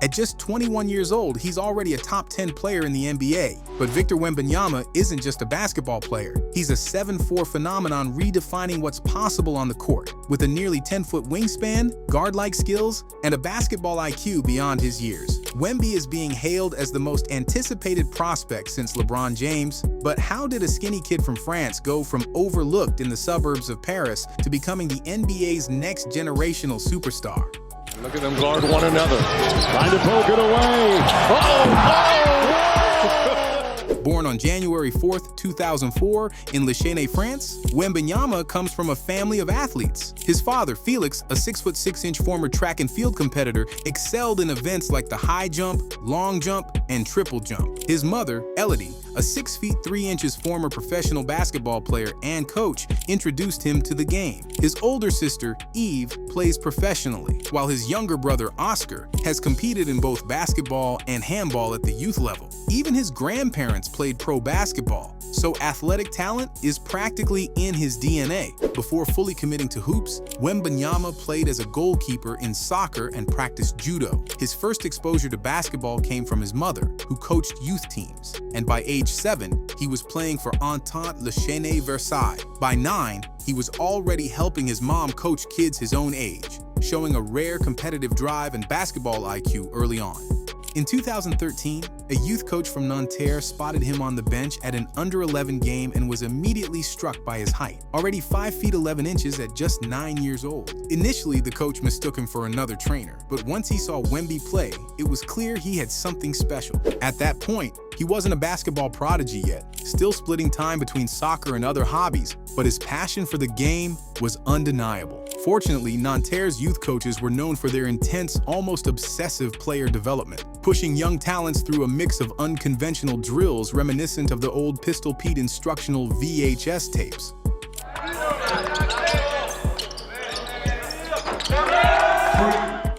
At just 21 years old, he's already a top 10 player in the NBA. But Victor Wembanyama isn't just a basketball player. He's a 7'4" phenomenon redefining what's possible on the court. With a nearly 10-foot wingspan, guard-like skills, and a basketball IQ beyond his years, Wemby is being hailed as the most anticipated prospect since LeBron James. But how did a skinny kid from France go from overlooked in the suburbs of Paris to becoming the NBA's next generational superstar? Look at them guard one another. Trying to poke it away. Born on January 4th, 2004 in Le Chesnay, France, Wembanyama comes from a family of athletes. His father, Felix, a 6'6" former track and field competitor, excelled in events like the high jump, long jump, and triple jump. His mother, Elodie, a 6 feet 3 inches former professional basketball player and coach, introduced him to the game. His older sister, Eve, plays professionally, while his younger brother, Oscar, has competed in both basketball and handball at the youth level. Even his grandparents played pro basketball, so athletic talent is practically in his DNA. Before fully committing to hoops, Wembanyama played as a goalkeeper in soccer and practiced judo. His first exposure to basketball came from his mother, who coached youth teams. And by age 7, he was playing for Entente Le Chesnay Versailles. By 9, he was already helping his mom coach kids his own age, showing a rare competitive drive and basketball IQ early on. In 2013, a youth coach from Nanterre spotted him on the bench at an under-11 game and was immediately struck by his height, already 5 feet 11 inches at just 9 years old. Initially, the coach mistook him for another trainer, but once he saw Wemby play, it was clear he had something special. At that point, he wasn't a basketball prodigy yet, still splitting time between soccer and other hobbies, but his passion for the game was undeniable. Fortunately, Nanterre's youth coaches were known for their intense, almost obsessive player development, pushing young talents through a mix of unconventional drills reminiscent of the old Pistol Pete instructional VHS tapes.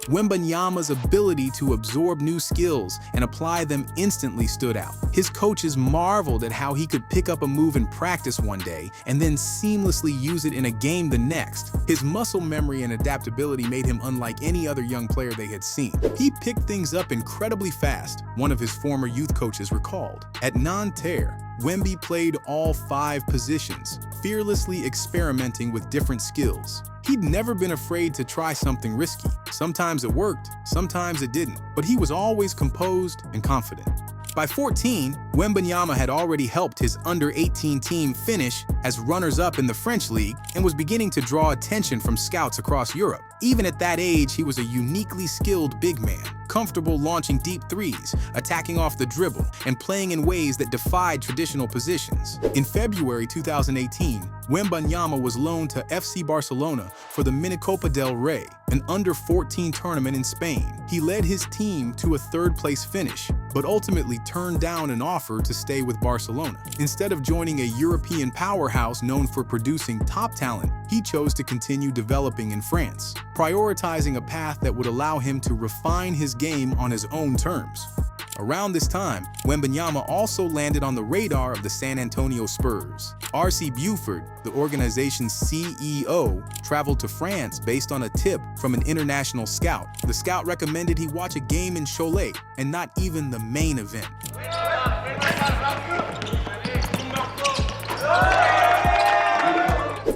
Wembanyama's ability to absorb new skills and apply them instantly stood out. His coaches marveled at how he could pick up a move in practice one day and then seamlessly use it in a game the next. His muscle memory and adaptability made him unlike any other young player they had seen. He picked things up incredibly fast, one of his former youth coaches recalled. At Nanterre, Wemby played all 5 positions, fearlessly experimenting with different skills. He'd never been afraid to try something risky. Sometimes it worked, sometimes it didn't, but he was always composed and confident. By 14, Wembanyama had already helped his under-18 team finish as runners-up in the French league and was beginning to draw attention from scouts across Europe. Even at that age, he was a uniquely skilled big man, comfortable launching deep threes, attacking off the dribble, and playing in ways that defied traditional positions. In February 2018, Wembanyama was loaned to FC Barcelona for the Minicopa del Rey, an under-14 tournament in Spain. He led his team to a third-place finish, but ultimately turned down an offer to stay with Barcelona. Instead of joining a European powerhouse known for producing top talent, he chose to continue developing in France, prioritizing a path that would allow him to refine his game on his own terms. Around this time, Wembanyama also landed on the radar of the San Antonio Spurs. R.C. Buford, the organization's CEO, traveled to France based on a tip from an international scout. The scout recommended he watch a game in Cholet and not even the main event.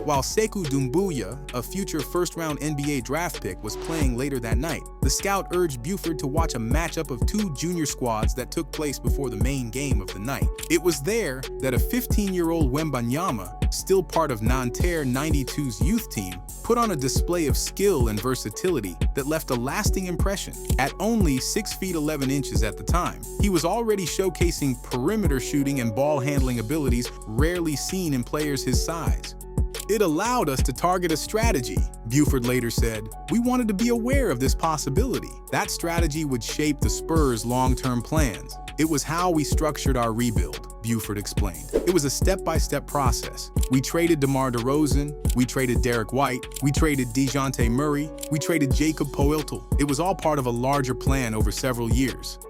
While Sekou Doumbouya, a future first-round NBA draft pick, was playing later that night, the scout urged Buford to watch a matchup of 2 junior squads that took place before the main game of the night. It was there that a 15-year-old Wembanyama, still part of Nanterre 92's youth team, put on a display of skill and versatility that left a lasting impression. At only 6 feet 11 inches at the time, he was already showcasing perimeter shooting and ball handling abilities rarely seen in players his size. It allowed us to target a strategy, Buford later said. We wanted to be aware of this possibility. That strategy would shape the Spurs' long-term plans. It was how we structured our rebuild, Buford explained. It was a step-by-step process. We traded DeMar DeRozan, we traded Derek White, we traded DeJounte Murray, we traded Jacob Poeltl. It was all part of a larger plan over several years.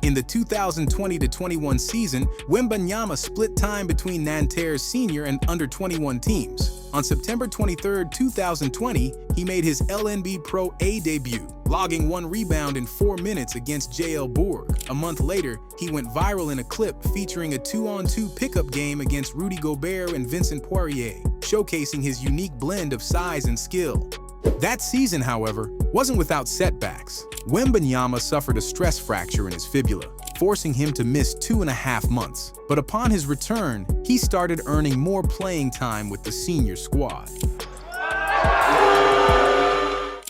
In the 2020-21 season, Wembanyama split time between Nanterre's senior and under-21 teams. On September 23, 2020, he made his LNB Pro A debut, logging 1 rebound in 4 minutes against JL Bourg. A month later, he went viral in a clip featuring a 2-on-2 pickup game against Rudy Gobert and Vincent Poirier, showcasing his unique blend of size and skill. That season, however, wasn't without setbacks. Wembanyama suffered a stress fracture in his fibula, forcing him to miss 2.5 months. But upon his return, he started earning more playing time with the senior squad.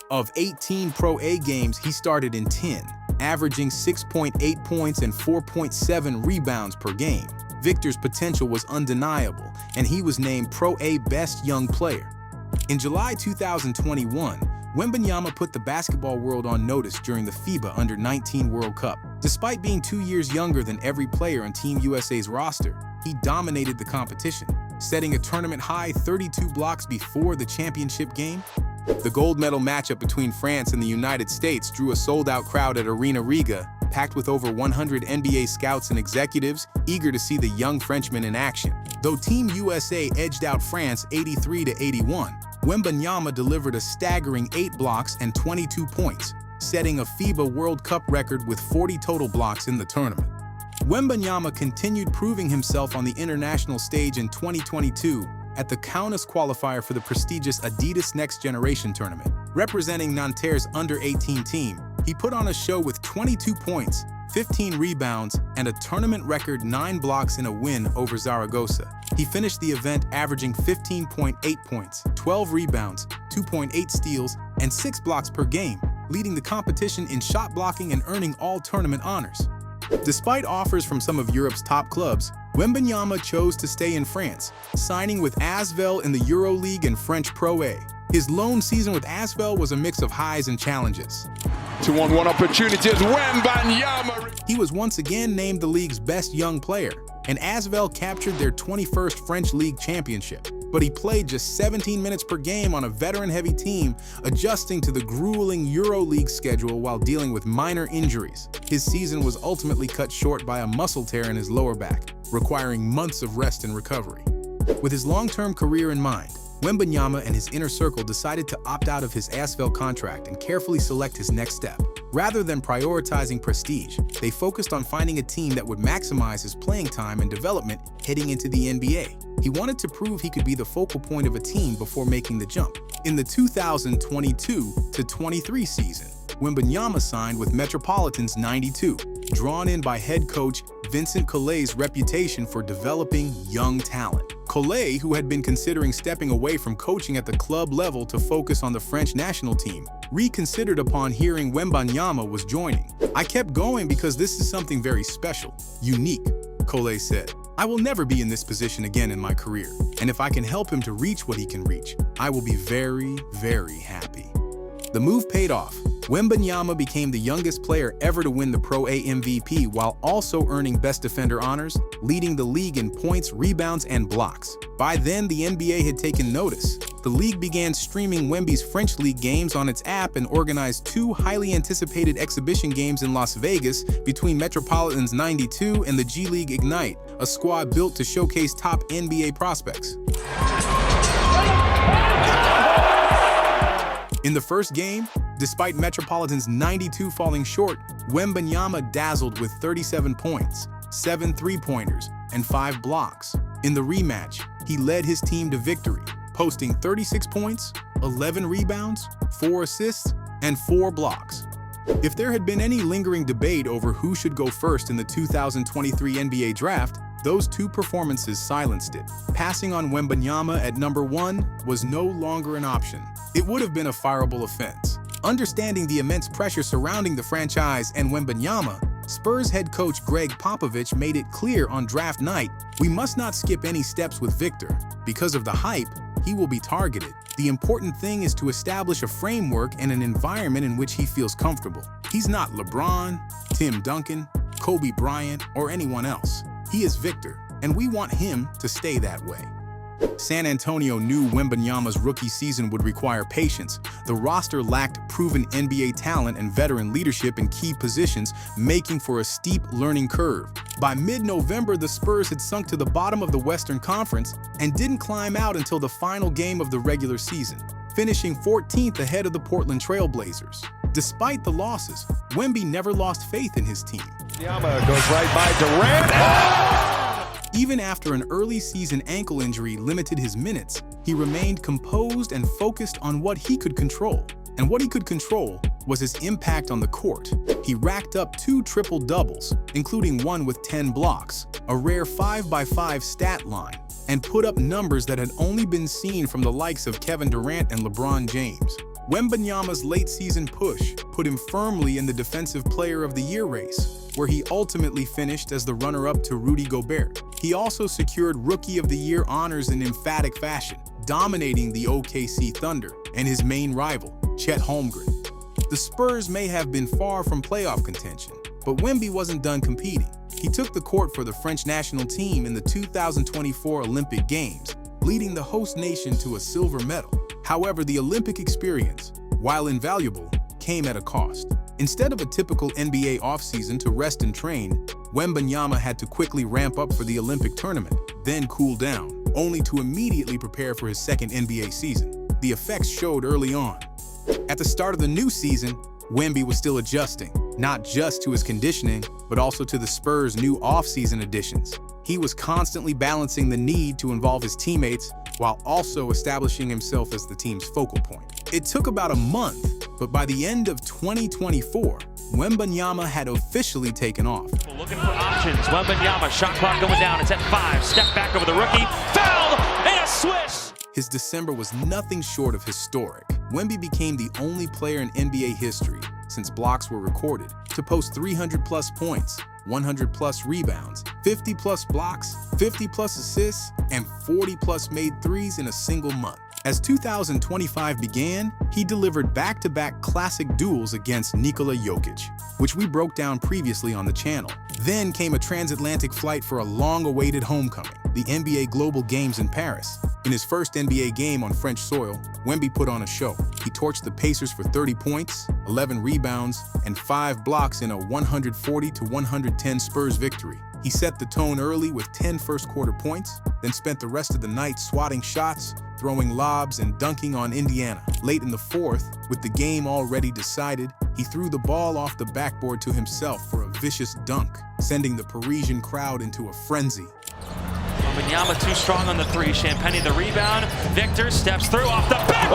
Of 18 Pro A games, he started in 10, averaging 6.8 points and 4.7 rebounds per game. Victor's potential was undeniable, and he was named Pro A Best Young Player. In July 2021, Wembanyama put the basketball world on notice during the FIBA Under-19 World Cup. Despite being 2 years younger than every player on Team USA's roster, he dominated the competition, setting a tournament-high 32 blocks before the championship game. The gold medal matchup between France and the United States drew a sold-out crowd at Arena Riga, packed with over 100 NBA scouts and executives eager to see the young Frenchman in action. Though Team USA edged out France 83-81, Wembanyama delivered a staggering 8 blocks and 22 points, setting a FIBA World Cup record with 40 total blocks in the tournament. Wembanyama continued proving himself on the international stage in 2022 at the Kaunas qualifier for the prestigious Adidas Next Generation tournament. Representing Nanterre's under-18 team, he put on a show with 22 points, 15 rebounds, and a tournament record 9 blocks in a win over Zaragoza. He finished the event averaging 15.8 points, 12 rebounds, 2.8 steals, and 6 blocks per game, leading the competition in shot blocking and earning all tournament honors. Despite offers from some of Europe's top clubs, Wembanyama chose to stay in France, signing with Asvel in the EuroLeague and French Pro A. His lone season with Asvel was a mix of highs and challenges. 2-on-1 opportunities, Wembanyama! He was once again named the league's best young player, and Asvel captured their 21st French League championship. But he played just 17 minutes per game on a veteran-heavy team, adjusting to the grueling EuroLeague schedule while dealing with minor injuries. His season was ultimately cut short by a muscle tear in his lower back, requiring months of rest and recovery. With his long-term career in mind, Wembanyama and his inner circle decided to opt out of his Asvel contract and carefully select his next step. Rather than prioritizing prestige, they focused on finding a team that would maximize his playing time and development heading into the NBA. He wanted to prove he could be the focal point of a team before making the jump. In the 2022-23 season, Wembanyama signed with Metropolitans 92, drawn in by head coach Vincent Collet's reputation for developing young talent. Collet, who had been considering stepping away from coaching at the club level to focus on the French national team, reconsidered upon hearing Wembanyama was joining. "I kept going because this is something very special, unique," Collet said. "I will never be in this position again in my career, and if I can help him to reach what he can reach, I will be very, very happy." The move paid off. Wembanyama became the youngest player ever to win the Pro A MVP while also earning Best Defender honors, leading the league in points, rebounds, and blocks. By then, the NBA had taken notice. The league began streaming Wemby's French League games on its app and organized 2 highly anticipated exhibition games in Las Vegas between Metropolitans 92 and the G League Ignite, a squad built to showcase top NBA prospects. In the first game, despite Metropolitans 92 falling short, Wembanyama dazzled with 37 points, 7 three-pointers, and 5 blocks. In the rematch, he led his team to victory, posting 36 points, 11 rebounds, 4 assists, and 4 blocks. If there had been any lingering debate over who should go first in the 2023 NBA draft, those 2 performances silenced it. Passing on Wembanyama at number 1 was no longer an option. It would have been a fireable offense. Understanding the immense pressure surrounding the franchise and Wembanyama, Spurs head coach Greg Popovich made it clear on draft night, "We must not skip any steps with Victor. Because of the hype, he will be targeted. The important thing is to establish a framework and an environment in which he feels comfortable. He's not LeBron, Tim Duncan, Kobe Bryant, or anyone else. He is Victor, and we want him to stay that way." San Antonio knew Wembanyama's rookie season would require patience. The roster lacked proven NBA talent and veteran leadership in key positions, making for a steep learning curve. By mid-November, the Spurs had sunk to the bottom of the Western Conference and didn't climb out until the final game of the regular season, finishing 14th ahead of the Portland Trail Blazers. Despite the losses, Wemby never lost faith in his team. Wembanyama goes right by Durant. Even after an early season ankle injury limited his minutes, he remained composed and focused on what he could control. And what he could control was his impact on the court. He racked up 2 triple-doubles, including one with 10 blocks, a rare 5x5 stat line, and put up numbers that had only been seen from the likes of Kevin Durant and LeBron James. Wembanyama's late-season push put him firmly in the Defensive Player of the Year race, where he ultimately finished as the runner-up to Rudy Gobert. He also secured Rookie of the Year honors in emphatic fashion, dominating the OKC Thunder and his main rival, Chet Holmgren. The Spurs may have been far from playoff contention, but Wemby wasn't done competing. He took the court for the French national team in the 2024 Olympic Games, leading the host nation to a silver medal. However, the Olympic experience, while invaluable, came at a cost. Instead of a typical NBA offseason to rest and train, Wembanyama had to quickly ramp up for the Olympic tournament, then cool down, only to immediately prepare for his second NBA season. The effects showed early on. At the start of the new season, Wemby was still adjusting, not just to his conditioning, but also to the Spurs' new offseason additions. He was constantly balancing the need to involve his teammates while also establishing himself as the team's focal point. It took about a month, but by the end of 2024, Wembanyama had officially taken off. Looking for options. Wembanyama, shot clock going down. It's at 5. Step back over the rookie. Foul and a swish. His December was nothing short of historic. Wemby became the only player in NBA history, since blocks were recorded, to post 300-plus points, 100-plus rebounds, 50-plus blocks, 50-plus assists, and 40-plus made threes in a single month. As 2025 began, he delivered back-to-back classic duels against Nikola Jokic, which we broke down previously on the channel. Then came a transatlantic flight for a long-awaited homecoming, the NBA Global Games in Paris. In his first NBA game on French soil, Wemby put on a show. He torched the Pacers for 30 points, 11 rebounds, and 5 blocks in a 140-110 Spurs victory. He set the tone early with 10 first-quarter points, then spent the rest of the night swatting shots, throwing lobs, and dunking on Indiana. Late in the fourth, with the game already decided, he threw the ball off the backboard to himself for a vicious dunk, sending the Parisian crowd into a frenzy. Wembanyama too strong on the 3. Champagny the rebound. Victor steps through off the back.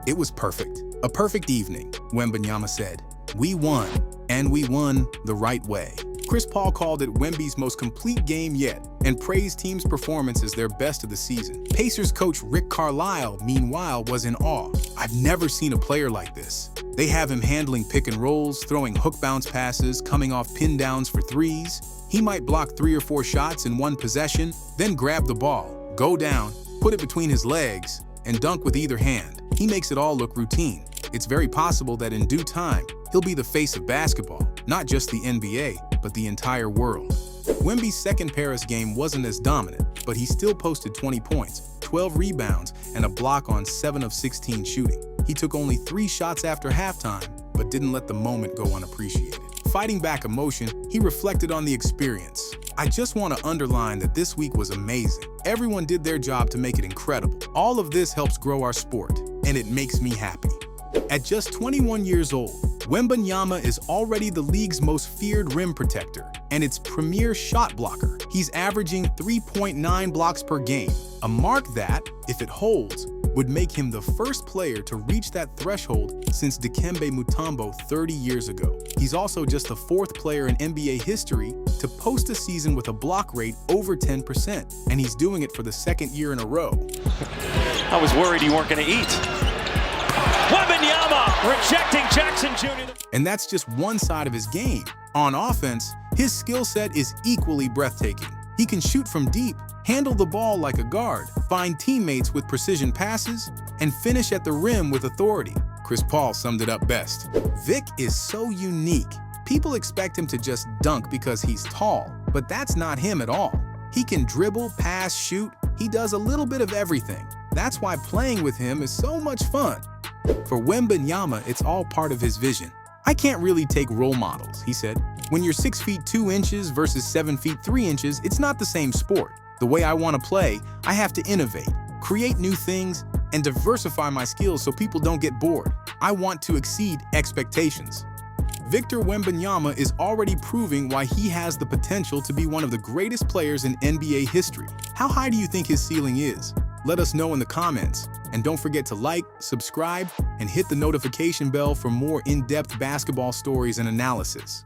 It was perfect. A perfect evening, Wembanyama said. We won, and we won the right way. Chris Paul called it Wemby's most complete game yet and praised team's performance as their best of the season. Pacers coach Rick Carlisle, meanwhile, was in awe. I've never seen a player like this. They have him handling pick and rolls, throwing hook bounce passes, coming off pin downs for threes. He might block 3 or 4 shots in one possession, then grab the ball, go down, put it between his legs, and dunk with either hand. He makes it all look routine. It's very possible that in due time, he'll be the face of basketball, not just the NBA, but the entire world. Wemby's second Paris game wasn't as dominant, but he still posted 20 points, 12 rebounds, and a block on 7 of 16 shooting. He took only 3 shots after halftime, but didn't let the moment go unappreciated. Fighting back emotion, he reflected on the experience. I just want to underline that this week was amazing. Everyone did their job to make it incredible. All of this helps grow our sport, and it makes me happy. At just 21 years old, Wembanyama is already the league's most feared rim protector and its premier shot blocker. He's averaging 3.9 blocks per game, a mark that, if it holds, would make him the first player to reach that threshold since Dikembe Mutombo 30 years ago. He's also just the 4th player in NBA history to post a season with a block rate over 10%, and he's doing it for the 2nd year in a row. I was worried you weren't going to eat. Wembanyama rejecting Jackson Jr. And that's just one side of his game. On offense, his skill set is equally breathtaking. He can shoot from deep, handle the ball like a guard, find teammates with precision passes, and finish at the rim with authority. Chris Paul summed it up best. Vic is so unique. People expect him to just dunk because he's tall, but that's not him at all. He can dribble, pass, shoot. He does a little bit of everything. That's why playing with him is so much fun. For Wembanyama, it's all part of his vision. "I can't really take role models," he said. "When you're 6 feet 2 inches versus 7 feet 3 inches, it's not the same sport. The way I want to play, I have to innovate, create new things, and diversify my skills so people don't get bored. I want to exceed expectations." Victor Wembanyama is already proving why he has the potential to be one of the greatest players in NBA history. How high do you think his ceiling is? Let us know in the comments. And don't forget to like, subscribe, and hit the notification bell for more in-depth basketball stories and analysis.